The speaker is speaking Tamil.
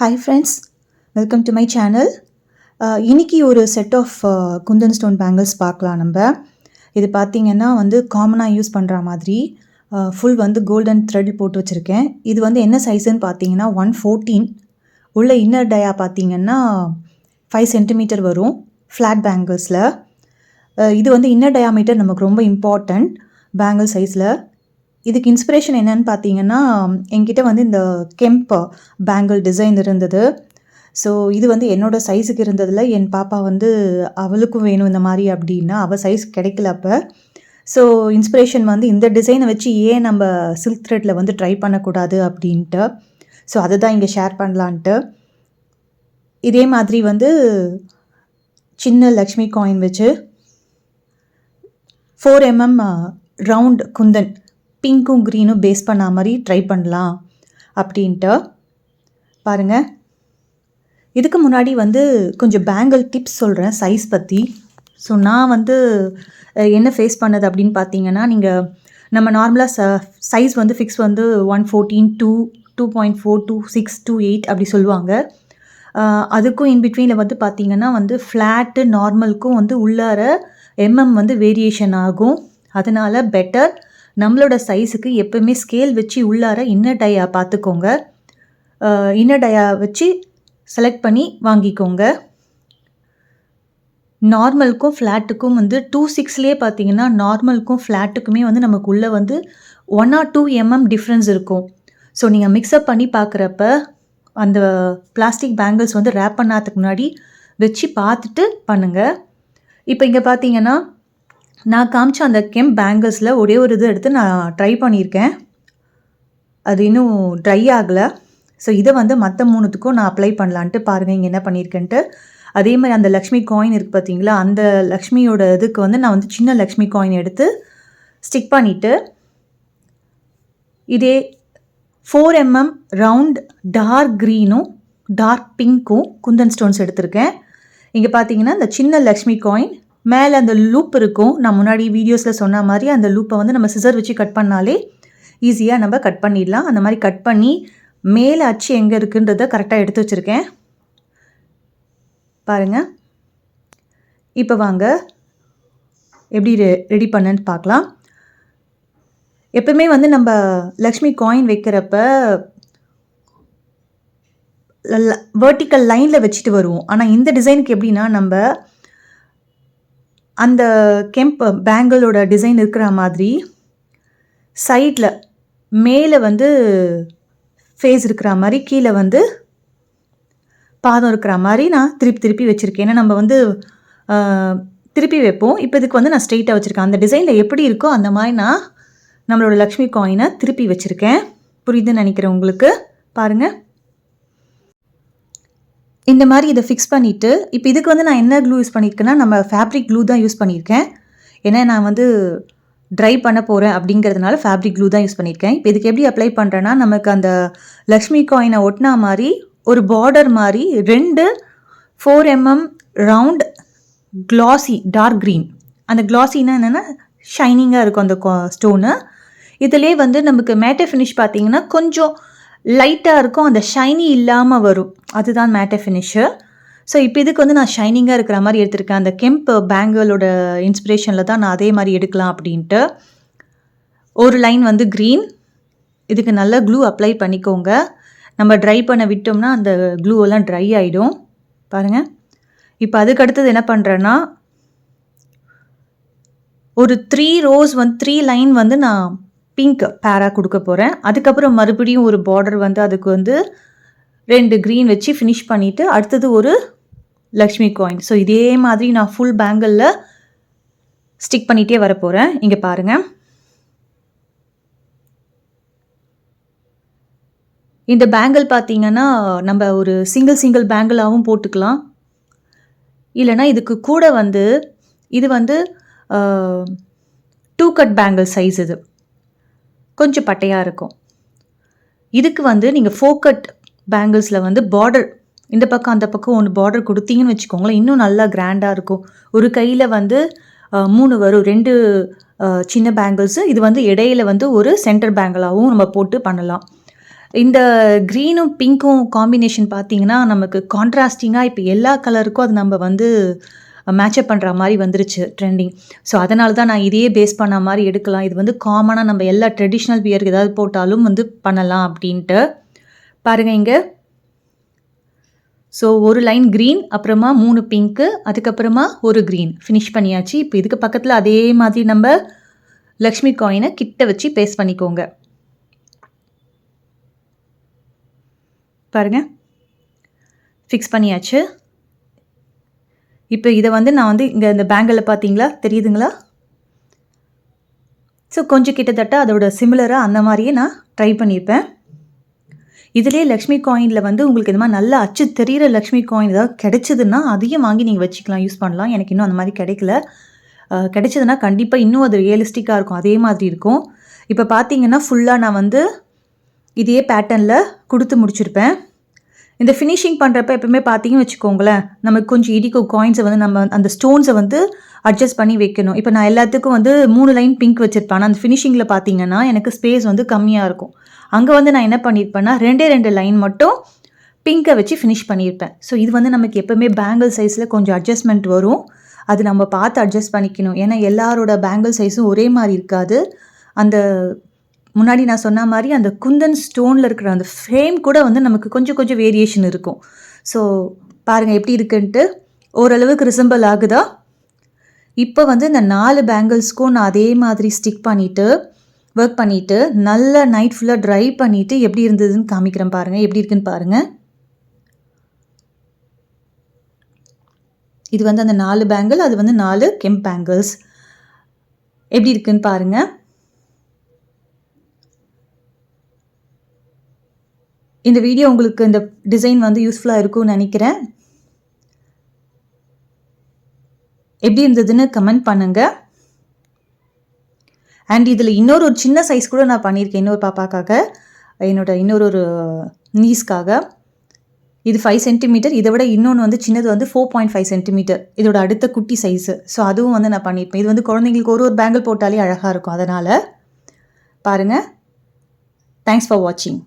Hi friends, welcome to my channel. இன்னைக்கு ஒரு set of kundan stone bangles பார்க்கலாம் நம்ம. இது பார்த்தீங்கன்னா காமனாக யூஸ் பண்ணுற மாதிரி ஃபுல் கோல்டன் த்ரெட் போட்டு வச்சுருக்கேன். இது என்ன சைஸுன்னு பார்த்தீங்கன்னா 114. உள்ள இன்னர் டயா பார்த்தீங்கன்னா 5 சென்டிமீட்டர் வரும் ஃப்ளாட் பேங்கிள்ஸில். இது இன்னர் டயாமீட்டர் நமக்கு ரொம்ப இம்பார்ட்டண்ட் பேங்கிள் சைஸில். இதுக்கு இன்ஸ்பிரேஷன் என்னன்னு பார்த்தீங்கன்னா என்கிட்ட இந்த கெம்ப் பேங்கிள் டிசைன் இருந்தது. ஸோ இது என்னோடய சைஸுக்கு இருந்ததில் என் பாப்பா அவளுக்கும் வேணும் இந்த மாதிரி அப்படின்னா அவள் சைஸ் கிடைக்கல அப்போ. ஸோ இன்ஸ்பிரேஷன் இந்த டிசைனை வச்சு ஏன் நம்ம சில்க் த்ரெட்டில் ட்ரை பண்ணக்கூடாது அப்படின்ட்டு. ஸோ அதை தான் இங்கே ஷேர் பண்ணலான்ட்டு. இதே மாதிரி சின்ன லக்ஷ்மி காயின் வச்சு 4 mm ரவுண்ட் குந்தன் பிங்க்கும் க்ரீனும் பேஸ் பண்ண மாதிரி ட்ரை பண்ணலாம் அப்படின்ட்டு பாருங்கள். இதுக்கு முன்னாடி கொஞ்சம் பேங்கிள் டிப்ஸ் சொல்கிறேன் சைஸ் பற்றி. ஸோ நான் என்ன ஃபேஸ் பண்ணது அப்படின்னு பார்த்தீங்கன்னா, நீங்கள் நம்ம நார்மலாக சைஸ் ஃபிக்ஸ் 114, 2, 2.4, 2.6, 2.8 அப்படி சொல்லுவாங்க. அதுக்கும் இன்பிட்வீனில் பார்த்தீங்கன்னா ஃப்ளாட்டு நார்மலுக்கும் உள்ளார வேரியேஷன் ஆகும். அதனால் பெட்டர் நம்மளோட சைஸுக்கு எப்போவுமே ஸ்கேல் வச்சு உள்ளார இன்னர் டயா பார்த்துக்கோங்க. இன்னர் டயா வச்சு செலக்ட் பண்ணி வாங்கிக்கோங்க. நார்மலுக்கும் ஃப்ளாட்டுக்கும் 2.6லேயே பார்த்தீங்கன்னா நார்மலுக்கும் ஃப்ளாட்டுக்குமே நமக்குள்ளே 1 or 2 mm டிஃப்ரென்ஸ் இருக்கும். ஸோ நீங்கள் மிக்ஸ்அப் பண்ணி பார்க்குறப்ப அந்த பிளாஸ்டிக் பேங்கிள்ஸ் ரேப் பண்ணாததுக்கு முன்னாடி வச்சு பார்த்துட்டு பண்ணுங்கள். இப்போ இங்கே பார்த்தீங்கன்னா நான் காமிச்ச அந்த கெம்ப் பேங்கிள்ஸில் ஒரே ஒரு இது எடுத்து நான் ட்ரை பண்ணியிருக்கேன். அது இன்னும் ட்ரை ஆகலை. ஸோ இதை மற்ற 3த்துக்கும் நான் அப்ளை பண்ணலான்ட்டு பாருங்கள் இங்கே என்ன பண்ணியிருக்கேன்ட்டு. அதே மாதிரி அந்த லக்ஷ்மி காயின் இருக்குது பார்த்தீங்களா, அந்த லக்ஷ்மியோட இதுக்கு நான் சின்ன லக்ஷ்மி காயின் எடுத்து ஸ்டிக் பண்ணிவிட்டு இதே 4 mm ரவுண்ட் டார்க் க்ரீனும் டார்க் பிங்க்கும் குந்தன் ஸ்டோன்ஸ் எடுத்திருக்கேன். இங்கே பார்த்தீங்கன்னா இந்த சின்ன லக்ஷ்மி காயின் மேலே அந்த லூப் இருக்கும். நான் முன்னாடி வீடியோஸில் சொன்ன மாதிரி அந்த லூப்பை நம்ம சிசர் வச்சு கட் பண்ணாலே ஈஸியாக நம்ம கட் பண்ணிடலாம். அந்த மாதிரி கட் பண்ணி மேலே அச்சு எங்கே இருக்குன்றதை கரெக்டாக எடுத்து வச்சுருக்கேன் பாருங்கள். இப்போ வாங்க எப்படி ரெடி பண்ணேன்னு பார்க்கலாம். எப்பவுமே நம்ம லக்ஷ்மி காயின் வைக்கிறப்ப வெர்டிக்கல் லைனில் வச்சுட்டு வருவோம். ஆனால் இந்த டிசைனுக்கு எப்படின்னா நம்ம அந்த கெம்ப் பேங்கிளோட டிசைன் இருக்கிற மாதிரி சைடில் மேலே ஃபேஸ் இருக்கிற மாதிரி கீழே பாதம் இருக்கிற மாதிரி நான் திருப்பி வச்சுருக்கேன். ஏன்னா நம்ம திருப்பி வைப்போம். இப்போ இதுக்கு நான் ஸ்ட்ரெயிட்டாக வச்சுருக்கேன். அந்த டிசைனில் எப்படி இருக்கோ அந்த மாதிரி நான் நம்மளோட லக்ஷ்மி காயினை திருப்பி வச்சுருக்கேன். புரியுதுன்னு நினைக்கிறேன் உங்களுக்கு. பாருங்கள், இந்த மாதிரி இதை ஃபிக்ஸ் பண்ணிவிட்டு இப்போ இதுக்கு நான் என்ன க்ளூ யூஸ் பண்ணியிருக்கேன்னா நம்ம ஃபேப்ரிக் க்ளூ தான் யூஸ் பண்ணியிருக்கேன். ஏன்னா நான் ட்ரை பண்ண போகிறேன் அப்படிங்கிறதுனால ஃபேப்ரிக் க்ளூ தான் யூஸ் பண்ணியிருக்கேன். இப்போ இதுக்கு எப்படி அப்ளை பண்ணுறேன்னா, நமக்கு அந்த லக்ஷ்மி காயினை ஒட்டினா மாதிரி ஒரு பார்டர் மாதிரி 2 4 mm round glassy dark green. அந்த க்ளாஸின்னா என்னென்னா ஷைனிங்காக இருக்கும் அந்த ஸ்டோனு. இதிலே நமக்கு மேட்டே ஃபினிஷ் பார்த்தீங்கன்னா கொஞ்சம் லைட்டாக இருக்கும், அந்த ஷைனி இல்லாமல் வரும். அதுதான் மேட்டே ஃபினிஷு. ஸோ இப்போ இதுக்கு நான் ஷைனிங்காக இருக்கிற மாதிரி எடுத்திருக்கேன். அந்த கெம்ப் பேங்கிளோட இன்ஸ்பிரேஷனில் தான் நான் அதே மாதிரி எடுக்கலாம் அப்படின்ட்டு. ஒரு லைன் க்ரீன். இதுக்கு நல்ல க்ளூ அப்ளை பண்ணிக்கோங்க. நம்ம ட்ரை பண்ண விட்டோம்னா அந்த க்ளூவெல்லாம் ட்ரை ஆகிடும். பாருங்கள். இப்போ அதுக்கு அடுத்தது என்ன பண்ணுறேன்னா ஒரு 3 rows 3 லைன் நான் பிங்க் பேராக கொடுக்க போகிறேன். அதுக்கப்புறம் மறுபடியும் ஒரு பார்டர் அதுக்கு 2 க்ரீன் வச்சு ஃபினிஷ் பண்ணிவிட்டு அடுத்தது ஒரு லக்ஷ்மி காயின். ஸோ இதே மாதிரி நான் ஃபுல் பேங்கிளில் ஸ்டிக் பண்ணிகிட்டே வர போகிறேன். இங்கே பாருங்கள். இந்த பேங்கிள் பார்த்தீங்கன்னா நம்ம ஒரு சிங்கிள் பேங்கிளாகவும் போட்டுக்கலாம். இல்லைனா இதுக்கு கூட இது 2 கட் பேங்கிள் சைஸ். இது கொஞ்சம் பட்டையாக இருக்கும். இதுக்கு நீங்கள் 4 கட் பேங்கிள்ஸில் பார்டர் இந்த பக்கம் அந்த பக்கம் ஒன்று பார்டர் கொடுத்தீங்கன்னு வச்சுக்கோங்களேன், இன்னும் நல்லா கிராண்டாக இருக்கும். ஒரு கையில் 3 வரும், 2 சின்ன பேங்கிள்ஸு. இது இடையில ஒரு சென்டர் பேங்கிளாகவும் நம்ம போட்டு பண்ணலாம். இந்த க்ரீனும் பிங்க்கும் காம்பினேஷன் பார்த்தீங்கன்னா, நமக்கு கான்ட்ராஸ்டிங்கா இப்போ எல்லா கலருக்கும் அது நம்ம வந்து மேட்சப் பண்ணுற மாரி வந்துருச்சு ட்ரெண்டிங். ஸோ அதனால தான் நான் இதையே பேஸ் பண்ண மாரி எடுக்கலாம். இது வந்து காமனா நம்ம எல்லா ட்ரெடிஷ்னல் வியருக்கு ஏதாவது போட்டாலும் வந்து பண்ணலாம் அப்படின்ட்டு. பாருங்க இங்க. ஸோ ஒரு லைன் க்ரீன், அப்புறமா 3 பிங்க்கு, அதுக்கப்புறமா ஒரு க்ரீன் ஃபினிஷ் பண்ணியாச்சு. இப்போ இதுக்கு பக்கத்தில் அதே மாதிரி நம்ம லக்ஷ்மி காயினை கிட்ட வச்சு பேஸ்ட் பண்ணிக்கோங்க. பாருங்க, ஃபிக்ஸ் பண்ணியாச்சு. இப்போ இதை வந்து நான் வந்து இங்கே இந்த பேங்கில் பார்த்தீங்களா, தெரியுதுங்களா? ஸோ கொஞ்சம் கிட்டத்தட்ட அதோட சிமிலராக அந்த மாதிரியே நான் ட்ரை பண்ணியிருப்பேன். இதிலே லக்ஷ்மி காயினில் வந்து உங்களுக்கு இந்த மாதிரி நல்ல அச்சு தெரிகிற லக்ஷ்மி காயின் ஏதாவது கிடைச்சதுன்னா அதையும் வாங்கி நீங்கள் வச்சுக்கலாம், யூஸ் பண்ணலாம். எனக்கு இன்னும் அந்த மாதிரி கிடைக்கல. கிடைச்சதுன்னா கண்டிப்பாக இன்னும் அது ரியலிஸ்டிக்காக இருக்கும், அதே மாதிரி இருக்கும். இப்போ பார்த்தீங்கன்னா ஃபுல்லாக நான் வந்து இதே பேட்டர்னில் கொடுத்து முடிச்சிருப்பேன். இந்த ஃபினிஷிங் பண்ணுறப்ப எப்பவுமே பார்த்தீங்கன்னு வச்சுக்கோங்களேன், நமக்கு கொஞ்சம் இடிக்கும் காயின்ஸை வந்து நம்ம அந்த ஸ்டோன்ஸை வந்து அட்ஜஸ்ட் பண்ணி வைக்கணும். இப்போ நான் எல்லாத்துக்கும் வந்து 3 லைன் பிங்க் வச்சுருப்பேன். ஆனால் அந்த ஃபினிஷிங்கில் பார்த்தீங்கன்னா எனக்கு ஸ்பேஸ் வந்து கம்மியாக இருக்கும். அங்கே வந்து நான் என்ன பண்ணியிருப்பேன்னா 2 லைன் மட்டும் பிங்கை வச்சு ஃபினிஷ் பண்ணியிருப்பேன். ஸோ இது வந்து நமக்கு எப்போவுமே பேங்கிள் சைஸில் கொஞ்சம் அட்ஜஸ்ட்மெண்ட் வரும். அது நம்ம பார்த்து அட்ஜஸ்ட் பண்ணிக்கணும். ஏன்னா எல்லாரோட பேங்கிள் சைஸும் ஒரே மாதிரி இருக்காது. அந்த முன்னாடி நான் சொன்ன மாதிரி அந்த குந்தன் ஸ்டோனில் இருக்கிற அந்த ஃப்ரேம் கூட வந்து நமக்கு கொஞ்சம் கொஞ்சம் வேரியேஷன் இருக்கும். ஸோ பாருங்கள் எப்படி இருக்குன்ட்டு, ஓரளவுக்கு ரிசம்பிள் ஆகுதா? இப்போ வந்து இந்த 4 பேங்கிள்ஸ்க்கும் நான் அதே மாதிரி ஸ்டிக் பண்ணிவிட்டு ஒர்க் பண்ணிவிட்டு நல்லா நைட் ஃபுல்லாக ட்ரை பண்ணிவிட்டு எப்படி இருந்ததுன்னு காமிக்கிறேன் பாருங்கள். எப்படி இருக்குன்னு பாருங்கள். இது வந்து அந்த 4 பேங்கிள், அது வந்து 4 கெம்ப் பேங்கிள்ஸ். எப்படி இருக்குன்னு பாருங்கள். இந்த வீடியோ உங்களுக்கு இந்த டிசைன் வந்து யூஸ்ஃபுல்லாக இருக்கும்னு நினைக்கிறேன். எப்படி இருந்ததுன்னு கமெண்ட் பண்ணுங்கள். அண்ட் இதில் இன்னொரு சின்ன சைஸ் கூட நான் பண்ணியிருக்கேன், இன்னொரு பாப்பாக்காக, என்னோட இன்னொரு நீஸ்க்காக. இது 5 சென்டிமீட்டர். இதை விட இன்னொன்று வந்து சின்னது வந்து 4.5 சென்டிமீட்டர். இதோட அடுத்த குட்டி சைஸு. ஸோ அதுவும் வந்து நான் பண்ணியிருப்பேன். இது வந்து குழந்தைங்களுக்கு ஒரு பேங்கிள் போட்டாலே அழகாக இருக்கும். அதனால் பாருங்கள். தேங்க்ஸ் ஃபார் வாட்சிங்.